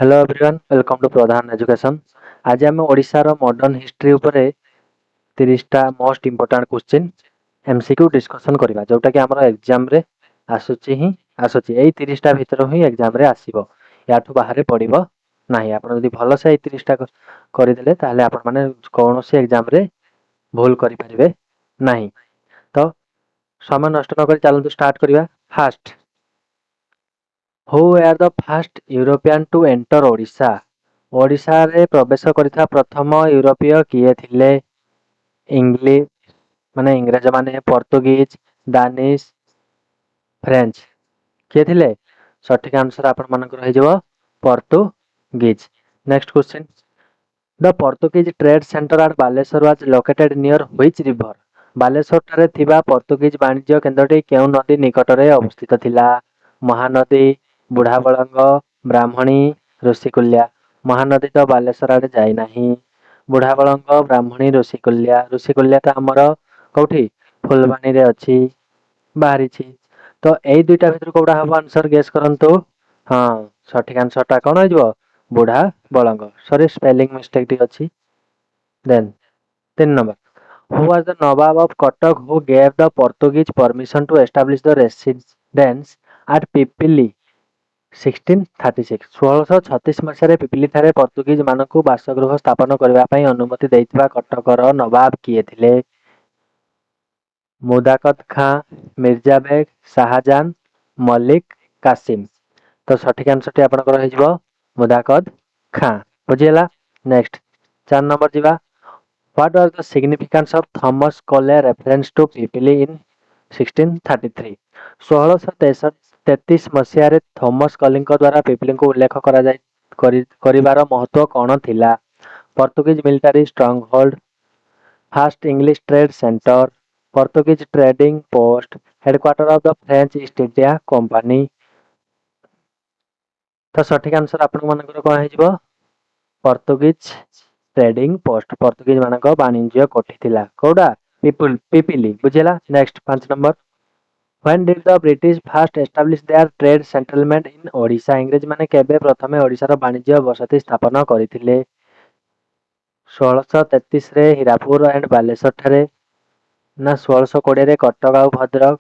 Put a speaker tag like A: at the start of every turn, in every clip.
A: Hello everyone welcome to Pradhan education. आज आम ओडिशार मॉडर्न हिस्ट्री उपरे 30टा most important question MCQ discussion करबा जोटा कि हमर एग्जाम रे आसुची एई 30टा भितर ही एग्जाम रे आसीबो याठू बाहर पड़िबो नाही। आपण जदि भलो से 30टा करिदेले ताहले आपण माने कोनोसी एग्जाम रे भूल करि परिबे नाही। तो समय नष्ट न करि चलନ୍ତୁ स्टार्ट करबा। Fast who are the fast European to enter Odisha? Odisha रे प्रवेश करिथा प्रथम यूरोपीय किए थिले? इंग्लिश माने इंग्रज माने, पोर्तुगीज, दानिश, फ्रेंच किए थिले? सठिक आंसर आपण मानकर रहि जबो Portuguese. Next question, the Portuguese trade centre at Baleshwar was located near which river? Baleshwar ठारे थिबा पोर्तुगीज वाणिज्य केंद्रटी केउ नदी निकटरे अवस्थित थिला? महानदी, बुढ़ाबलंग, ब्राह्मणी, ऋषिकुल्या। महानदी तो बालेश्वर आड़े जाई नाही। बुढ़ाबलंग, ब्राह्मणी, ऋषिकुल्या तो हमर कोठी फुलबाणी रे अछि बाहरी छी। तो एई दुईटा भितर कोडा हबो आंसर गेस करंतु। हां सठिक आंसर टा कोन हो जबो बुढ़ाबलंग। सॉरी स्पेलिंग मिस्टेक टी अछि। Then 3 number, who was the Nawab of Cuttack who gave the Portuguese permission to establish the residence at Pipili 1636? 1636 मसीह पिपिली ठारे पोर्तुगीज मानकु बासगृह स्थापन करबा पई अनुमति दैथिबा कटकर नवाब किए थिले? मुदाकत खां, मिर्जा बेग, शाहजान, मलिक कासिम। तो सठिक आंसर टी आपनकर हे जिवो मुदाकत खां। बुझियला। नेक्स्ट 4 नंबर जिबा, what was the significance of Thomas कॉले रेफरेंस टू पिपिली इन 1633? 1633 मसीह रे थॉमस कलिंग द्वारा पिपिली को उल्लेख करा जाय करिवार महत्व कोन थिला? Portuguese military strong hold, fast English trade centre, Portuguese trading post, headquarter of the French East India company. तो सठिक आंसर आपण मानकर कोन हे जिवो पोर्तुगीज ट्रेडिंग पोस्ट। पोर्तुगीज मानक वाणिज्य कोठी थिला कोडा पिपिली। बुझिला। Next 5 number, when did the British first establish their trade settlement in Odisha? इंग्रज माने केबे प्रथमे ओडिसा रो वाणिज्य बसति स्थापन करिथिले? 1633 रे हिरापुर एंड बालेश्वर ठारे, ना 1620 रे कटक आउ भद्रक,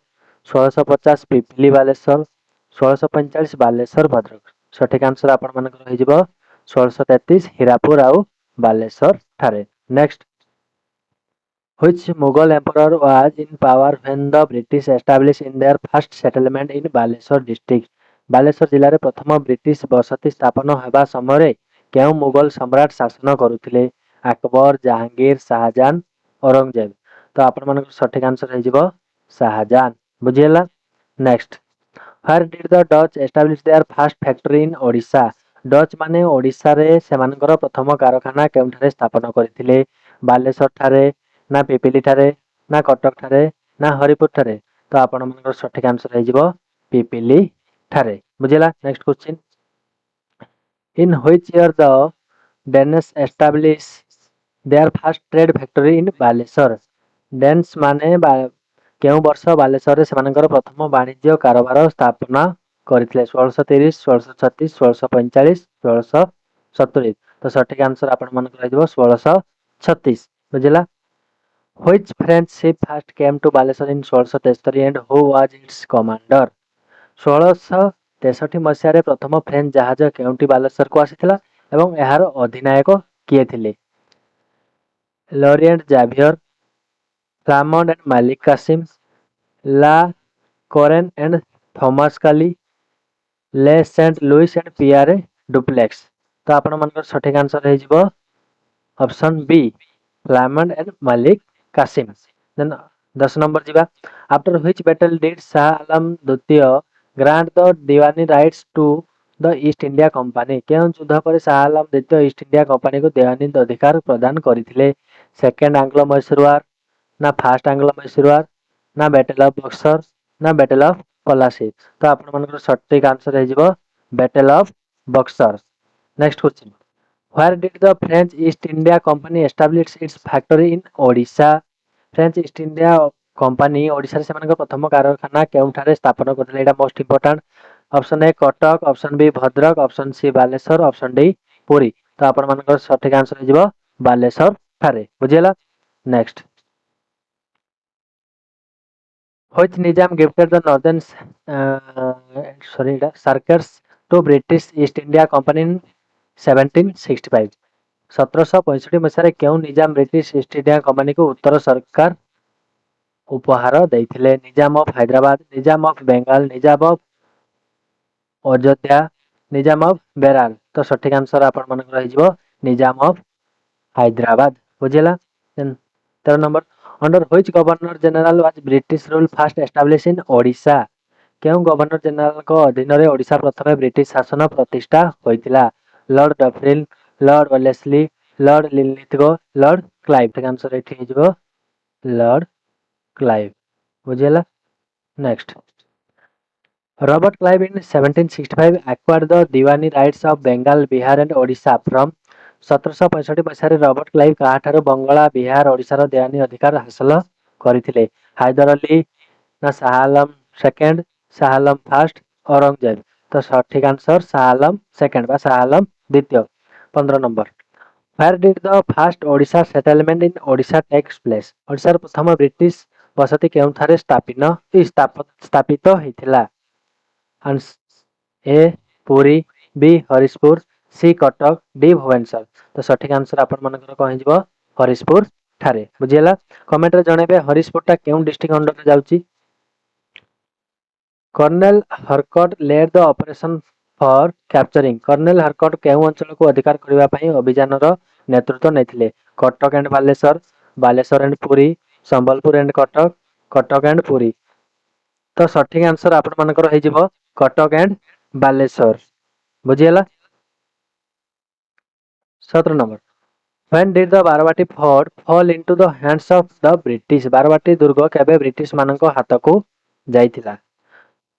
A: 1650 पिपिली बालेश्वर, 1645 बालेश्वर भद्रक। सठिक आंसर आपण मानकर हे जिवो 1633 हिरापुर आउ बालेश्वर ठारे। Next, which Mughal emperor was in power when the British established in their first settlement in Baleswar district? Baleshwar जिल्ला रे प्रथम ब्रिटिश बसति स्थापन हेबा समय केउ मुगल सम्राट शासन करुथिले? अकबर, जहांगीर, शाहजहां, औरंगजेब। तो आपण मानक सठिक आंसर हे जिवो शाहजहां। बुझियला। Next, where did the Dutch establish their first factory in Odisha? Dutch माने ओडिसा रे सेमानकर प्रथम कारखाना केउठारे स्थापन करिथिले? बालेश्वर ठारे, ना पिपिली ठारे, ना कटक ठारे, ना हरिपुर ठारे। तो आपण मानकर सठिक आंसर हे जिवो पिपिली ठारे। बुझिला। Next question, in which year the Danish establish their first trade factory in Baleshwar? Danes माने केउ वर्ष बालेश्वर रे सेमानकर प्रथम वाणिज्य कारोबार स्थापना करथिले? 1630, 1636, 1645, 1670। तो सठिक आंसर आपण मानकर हे जिवो 1636। बुझिला। Which French ship first came to Baleswar in 1663 and who was its commander? 1663 मसीह प्रथम फ्रेंच जहाज केउंटी बालेश्वर को आसीथिला एवं एहार अधिनायक किए थिले? लॉरिएंट Xavier, Flamand and Malik Qasim, ला कोरेन एंड थॉमस काली, ले Saint Louis and Pierre Dupleix. तो आपण मानकर सठिक आंसर हे जिवो ऑप्शन बी फ्लामंड and Malik Qasim. Then 10 number जिबा, after which battle did Shah Alam द्वितीय grant the Diwani rights to the East India Company? केउं युद्ध पर शाह आलम द्वितीय ईस्ट इंडिया कंपनी को दीवानी अधिकार प्रदान करिथिले? सेकंड एंग्लो मैसूर वार, ना फर्स्ट एंग्लो मैसूर वार, ना बैटल ऑफ बक्सर, ना बैटल ऑफ पलासी। तो आपण मानकर सटीक आंसर हे जिवो battle of Buxar. Next question, where did the French East India Company establish its factory in Odisha? French East India Company Odisha रे सेमानक प्रथम कारखाना केउठारे स्थापन करथिले? एटा most important option A Cuttack, option B Bhadrak, option C Baleshwar, option D Puri. तो आपण मानकर सठिक आंसर हो जिवो बालेश्वर ठारे बुझिला। Next, which Nizam gifted the northern circars to British East India Company in 1765। 1765 मसीह केउ Nizam British East India Company को उत्तर सरकार उपहार देइथिले? Nizam of Hyderabad, Nizam of Bengal, Nizam of Ayodhya, Nizam of Berar. तो सठिक आंसर आपण मानकर रहि जिवो निजाम ऑफ हैदराबाद बुझिला। 13 number, under which governor general was British rule first establish in Odisha? केउ गवर्नर जनरल को अधीन रे ओडिशा प्रथमे ब्रिटिश शासन प्रतिष्ठा होइतिला? Lord Dufferin, Lord Wellesley, Lord Linlithgow, Lord Clive. ठीक आंसर एठी हे जिवो लॉर्ड क्लाइव बुझिला। Next, Robert Clive in 1765 acquired the Diwani rights of Bengal, Bihar and Odisha from 1765 मसीह रॉबर्ट क्लाइव काहाठारु बंगाला बिहार ओडिशार देवानी अधिकार हासिल करथिले? हैदर अली ना शाह आलम सेकंड, शाह आलम फर्स्ट, औरंगजेब। तो सठिक आंसर शाह आलम सेकंड बा शाह आलम द्वितीय। 15 number, Where did the first Odisha settlement in Odisha takes place? ओडिशार प्रथम ब्रिटिश बसति केउठारे स्थापित हेतिला? ए पुरी, बी हरिशपुर, सी कटक, डी भुवनेश्वर। तो सठिक आंसर आपण मानकर कहि जिवो हरिशपुर ठारे बुझिला। कमेंट रे जणेबे हरिशपुर टा केउ डिस्ट्रिक्ट अंडर रे जाउची? Colonel Harcourt led the operation for capturing. Colonel Harcourt केउ अंचल को अधिकार करबा पई अभियान रो नेतृत्व नेथिले? Cuttack and Baleswar, Baleswar and Puri, Sambalpur and Cuttack, Cuttack and Puri. तो सठिक आंसर आपण मानकर हे जिवो कटक एंड बालेश्वर बुझिला। 17 number, When did the Barabati fort fall into the hands of the British? Barabati दुर्ग केबे ब्रिटिश मानको हाथ को जाइथिला?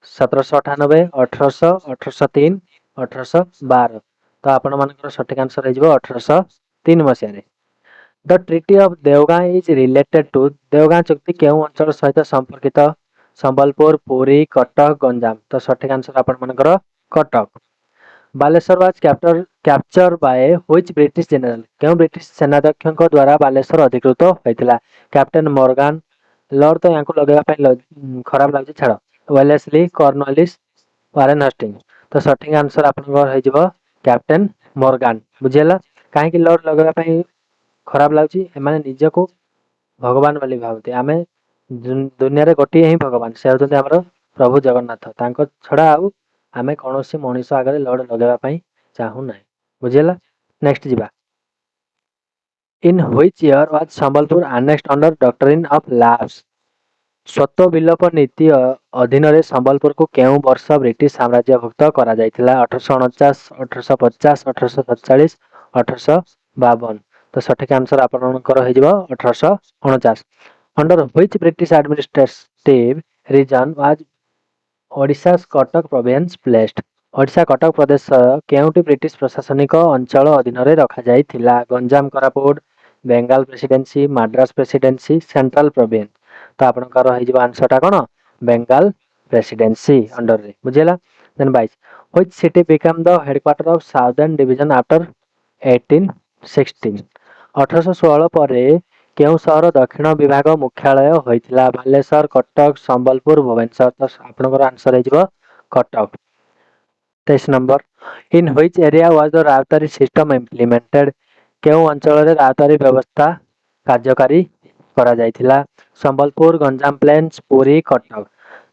A: 1798, 1800, 1803, 1812। तो आपण मानकर सठिक आंसर हे जिवो 1803 मसिया रे। The Treaty of Deogaon is related to Deogaon चुक्ति केउ अंचल सहित संपर्कित? संबलपुर, पुरी, कटक, गंजाम। तो सठिक आंसर आपण मानकर Cuttack. Baleshwar was capture by which British general? केउ ब्रिटिश सेनाध्यक्ष द्वारा बालेश्वर अधिकृत होइतिला? कैप्टन मॉर्गन, लॉर्ड तो यांको लगेबा पई खराब लागछि छाड़, वेलेस्ली, कॉर्नवालिस, वारेन हस्टिंग। तो सठिक आंसर आपनकर हे जिवो कैप्टन मॉर्गन बुझिला। काहे कि लॉर्ड लगेबा पई खराब लागछि? एमाने निज को भगवान वाली भावते आमे दुनिया रे गोटी ही भगवान से होते हमर प्रभु जगन्नाथ तांको छडा आउ आमे कोनोसी मनीष आगरे लड़ लगेबा पई चाहू नै बुझिला। नेक्स्ट जिबा, in which year was Sambalpur annexed under doctrine of lapse? स्वत्व विलोप नीति अधीन रे संबलपुर को केउ वर्ष ब्रिटिश साम्राज्यभुक्त करा जायतिला? 1849, 1850, 1847, 1852। तो सठिक आंसर आपनकर हे जिवो 1849। Under which British administrative region was Odisha Cuttack province placed? Odisha Cuttack प्रदेश केउटी ब्रिटिश प्रशासनिक अंचल अधीन रे रखा जायतिला? Ganjam, Koraput, Bengal presidency, Madras presidency, central province. तो आपनकर हे जिवो आंसर टा कोन बेंगाल प्रेसिडेंसी अंडर रे बुझिला। Then 22, which city become the headquarter of southern division after 1816? 1816 परे केउ शहर दक्षिण विभाग मुख्यालय होइतिला? बालेश्वर, कटक, संबलपुर, भुवनेश्वर। तो आपनकर आंसर हे जिवो Cuttack. 23 number, in which area was the ryotwari system implemented? केउ अंचल रे राउतारी व्यवस्था कार्यकारी करा जायतिला? संबलपुर, गंजाम प्लेन्स, पुरी, कटक।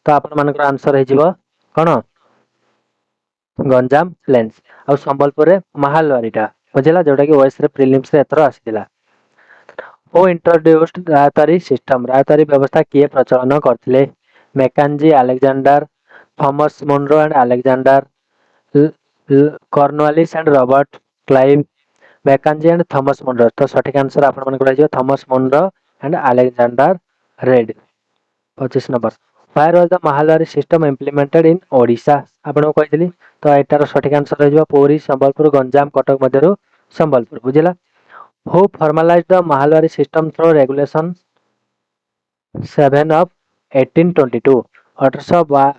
A: तो आपण मानकर आंसर हे जिवो कोन गंजाम प्लेन्स आ संबलपुर रे महालवारीटा बुझिला, जोटा कि ओएस रे प्रीलिम्स रे एथर आसीतिला। ओ इंट्रोड्यूस्ड राउतारी सिस्टम? राउतारी व्यवस्था किए प्रचलन करथिले? Mackenzie, Alexander, Thomas Munro and Alexander, Cornwallis and Robert Clive, Mackenzie and Thomas Munro. तो सठिक आंसर आपण मानकर हे जिवो Thomas Munro and Alexander Read. 25 number, where was the mahalwari system implemented in Odisha? आपण को कहितली तो एटार सठिक आंसर हे जिवो पुरी, संबलपुर, गंजाम, कटक मध्यरु संबलपुर बुझिला। Who formalised the mahalwari system through regulation 7 of 1822? 1822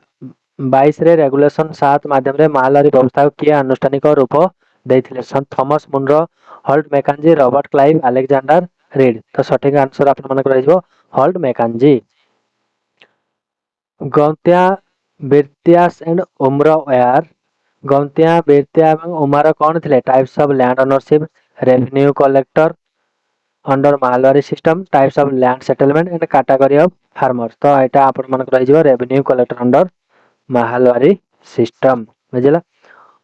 A: 22 ରେ ରେଗୁलेशन 7 ମାଧ୍ୟମରେ ମାଲଗାଡ଼ି ବ୍ୟବସ୍ଥାକୁ କିଏ ଆନୁଷ୍ଠାନିକ ରୂପ ଦେଇଥିଲେ? Thomas Munro, Holt Mackenzie, Robert Clive, Alexander Read. ତ ସଠିକ ଆନ୍ସର ଆପଣମାନଙ୍କର ରହିଯିବ ହଲ୍ଟ ମେକାଞ୍ଜି। ଗୌନ୍ତିଆ, ବିର୍ତିଆସ ଏଣ୍ଡ ଉମର ୱେୟାର। ଗୌନ୍ତିଆ, ବିର୍ତିଆ ଏବଂ ଉମାର କଣ ଥିଲେ? Types of land ownership, revenue collector under mahalwari system, types of land settlement and category of farmers. तो एटा आपण मन रही revenue collector under mahalwari system. बुझला।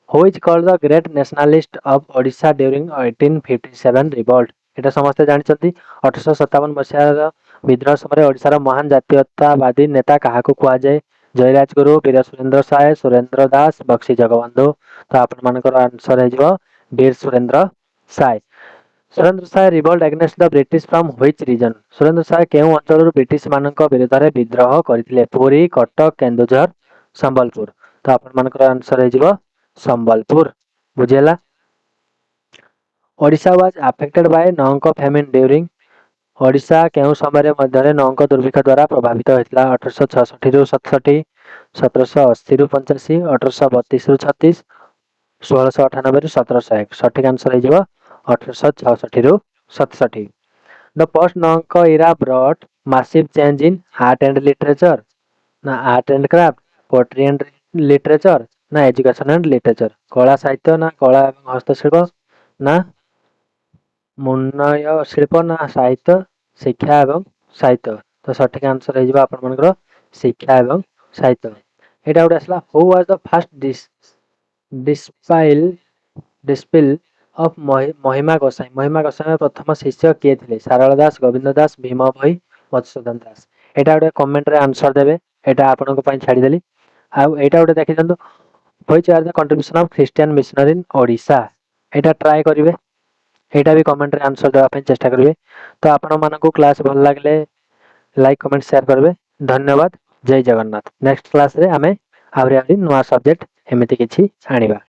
A: Who is called the great nationalist of Odisha during 1857 revolt. एटा समस्त जानछंती 1857 मसिहार विद्रोह समय ओडिशार महान जातीयतावादी नेता काहाकू कुआ जाय? जयराज गुरु, वीर सुरेंद्र साय, सुरेंद्र दास, बक्सी जगबंधु। तो आपण मानकर आंसर है Veer Surendra Sai. Surendra Sai revolt against the British from which region. Surendra Sai केउ अंचल ब्रिटिश मानक विरोध में विद्रोह करथिले? पुरी, कटक, केन्दुझर, संबलपुर। तो आपण मानकर आंसर है संबलपुर। बुझेला। Odisha was affected by Naanka famine during. Odisha केउ समय मध्य नौंक दुर्भिक्ष द्वारा प्रभावित होता? 1866 रु 67, 1780 रु 85, 1832 रु 36, 1698 रु 1701। सठिक आंसर है 1866 रु 67। The post Naanka era brought massive change in art and literature, ना art and craft, poetry and literature, ना एजुकेशन एंड लिटरेचर। कला साहित्य ना कला एवं हस्तशिल्प, ना मुन्नय शिल्प, ना साहित्य, शिक्षा एवं साहित्य। तो सठिक आंसर है आपण मानकर शिक्षा एवं साहित्य। एटा गोटे आसला who was the first disciple of Mahima Gosain. महिमा गोसाई प्रथम शिष्य किए थे? सारला दास, गोविंद दास, भीम भई, मधुसूदन दास। एटा गोटे कमेंट रे आंसर देबे। एटा आपनको पई छाडी देली। आ एटा गोटे देखि दंतु which are the contribution of Christian missionary in Odisha. एटा ट्राई करिवे। एटा भी कमेंट रे आंसर देबा पई चेष्टा करिवे। तो आपण मानको क्लास भल लागले लाइक कमेंट शेयर करबे। धन्यवाद। जय जगन्नाथ। नेक्स्ट क्लास रे हमें आउरी नुआ सब्जेक्ट एमिति किछि आनिबा।